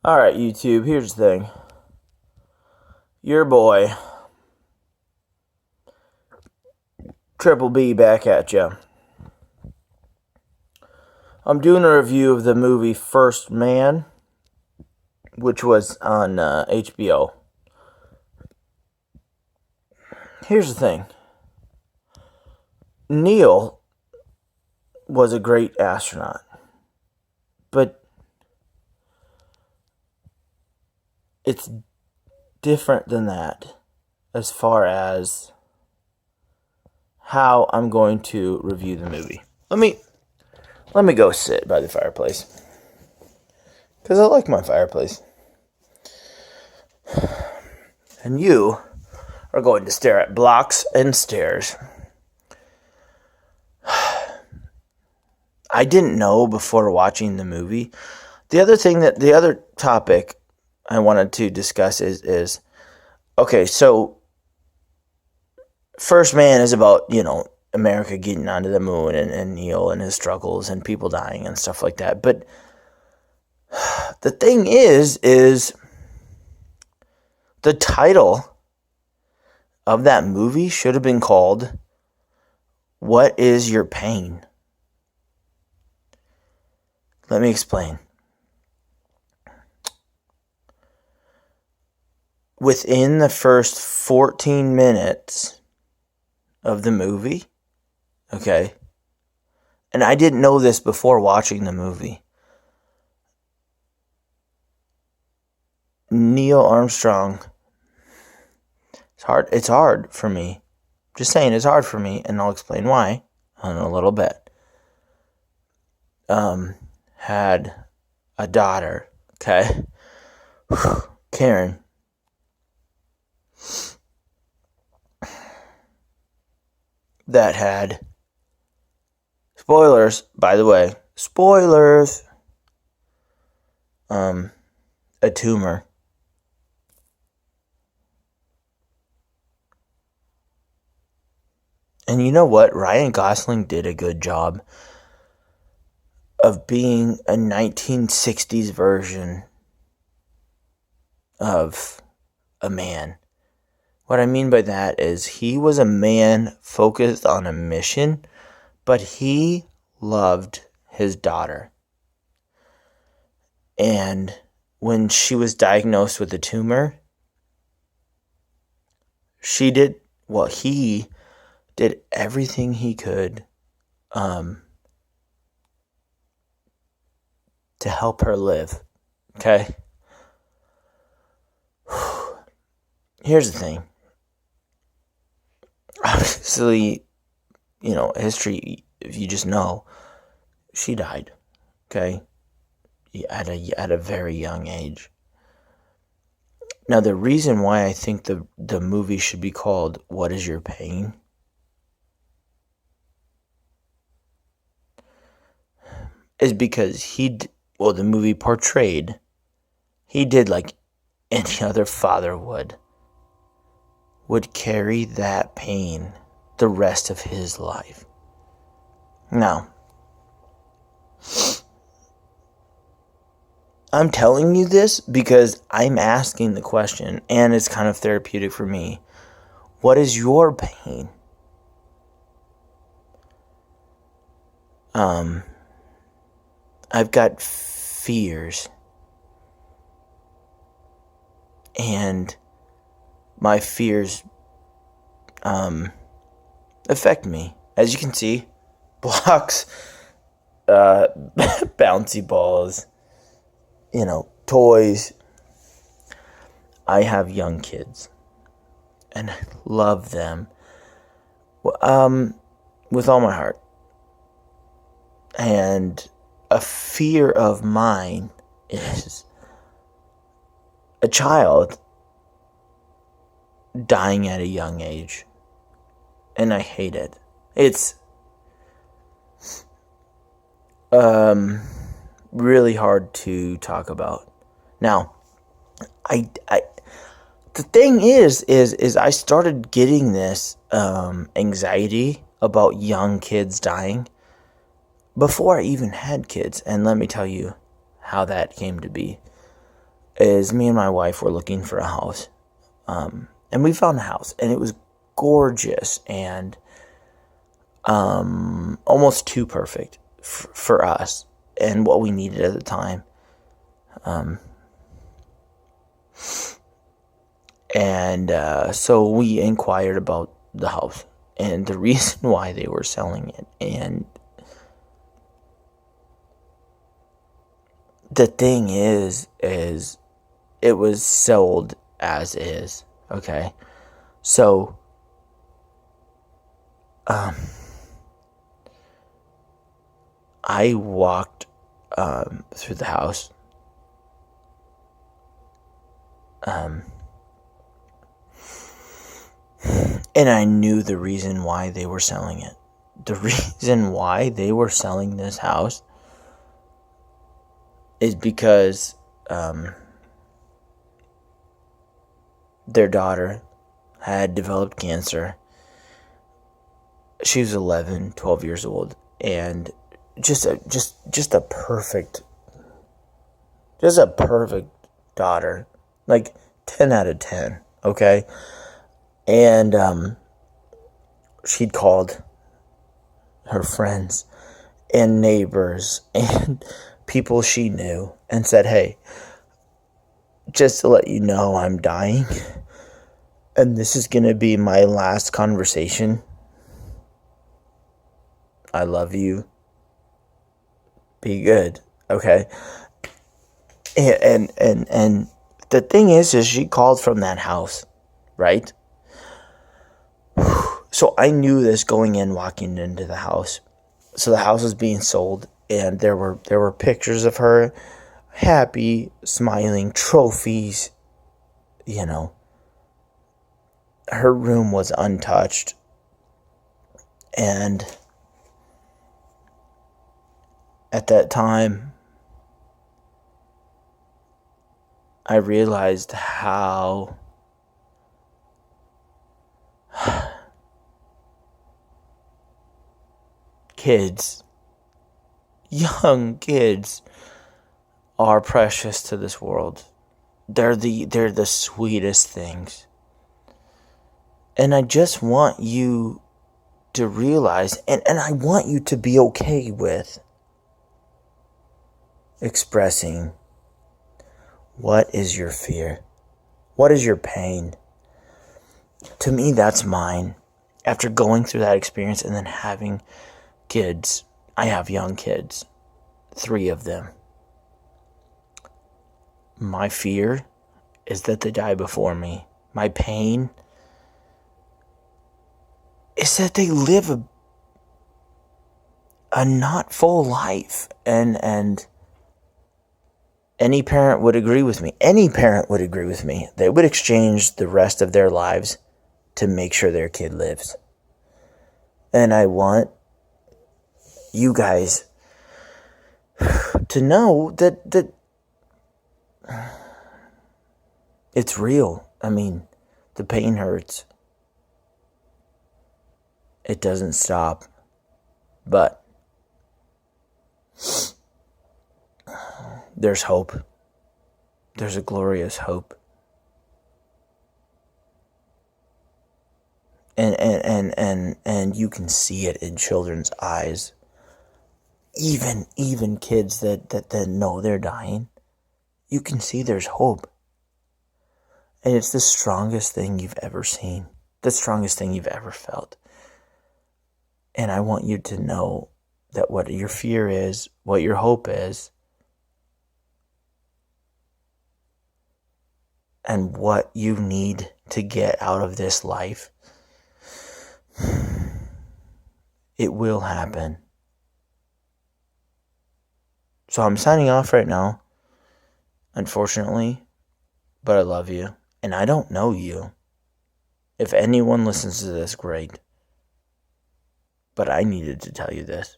Alright, YouTube, here's the thing. Your boy, Triple B, back at ya. I'm doing a review of the movie First Man, which was on HBO. Here's the thing. Neil was a great astronaut, but it's different than that as far as how I'm going to review the movie. Let me go sit by the fireplace, because I like my fireplace. And you are going to stare at blocks and stairs. I didn't know before watching the movie. The other topic I wanted to discuss is okay, so First Man is about, America getting onto the moon and Neil and his struggles and people dying and stuff like that. But the thing is the title of that movie should have been called What Is Your Pain? Let me explain. Within the first 14 minutes of the movie, okay, and I didn't know this before watching the movie, Neil Armstrong, it's hard for me. Just saying, it's hard for me, and I'll explain why in a little bit. Had a daughter, okay? Karen. That had, spoilers, by the way, spoilers, a tumor. And you know what? Ryan Gosling did a good job of being a 1960s version of a man. What I mean by that is he was a man focused on a mission, but he loved his daughter. And when she was diagnosed with a tumor, he did everything he could to help her live. Okay? Here's the thing. Obviously, history, if you just know, she died. Okay? At a very young age. Now, the reason why I think the movie should be called What Is Your Pain? Is because the movie portrayed, he did like any other father would carry that pain the rest of his life. Now, I'm telling you this because I'm asking the question, and it's kind of therapeutic for me. What is your pain? I've got fears. And my fears affect me. As you can see, blocks, bouncy balls, toys. I have young kids, and I love them with all my heart. And a fear of mine is a child dying at a young age. And I hate it. It's really hard to talk about. Now, the thing is I started getting this anxiety about young kids dying before I even had kids. And let me tell you how that came to be. is me and my wife were looking for a house. And we found a house, and it was gorgeous and almost too perfect for us and what we needed at the time. So we inquired about the house and the reason why they were selling it. And the thing is it was sold as is. Okay. So, I walked, through the house, and I knew the reason why they were selling it. The reason why they were selling this house is because, their daughter had developed cancer. She was 11, 12 years old, and just a perfect daughter, like 10 out of 10. Okay. And she'd called her friends and neighbors and people she knew and said, "Hey, just to let you know, I'm dying, and this is going to be my last conversation. I love you. Be good." Okay. And the thing is she called from that house, right? So I knew this going in, walking into the house. So the house was being sold, and there were pictures of her, happy, smiling, trophies. You know, her room was untouched, and at that time, I realized how kids, young kids, are precious to this world. They're the sweetest things. And I just want you to realize, and I want you to be okay with expressing, what is your fear? What is your pain? To me, that's mine. After going through that experience and then having kids, I have young kids, 3 of them. My fear is that they die before me. My pain is that they live a not full life. And any parent would agree with me. Any parent would agree with me. They would exchange the rest of their lives to make sure their kid lives. And I want you guys to know that it's real. I mean, the pain hurts. It doesn't stop. But there's hope. There's a glorious hope. And you can see it in children's eyes. Even kids that know they're dying, you can see there's hope. And it's the strongest thing you've ever seen. The strongest thing you've ever felt. And I want you to know that what your fear is, what your hope is, and what you need to get out of this life, it will happen. So I'm signing off right now, unfortunately, but I love you, and I don't know you. If anyone listens to this, great. But I needed to tell you this.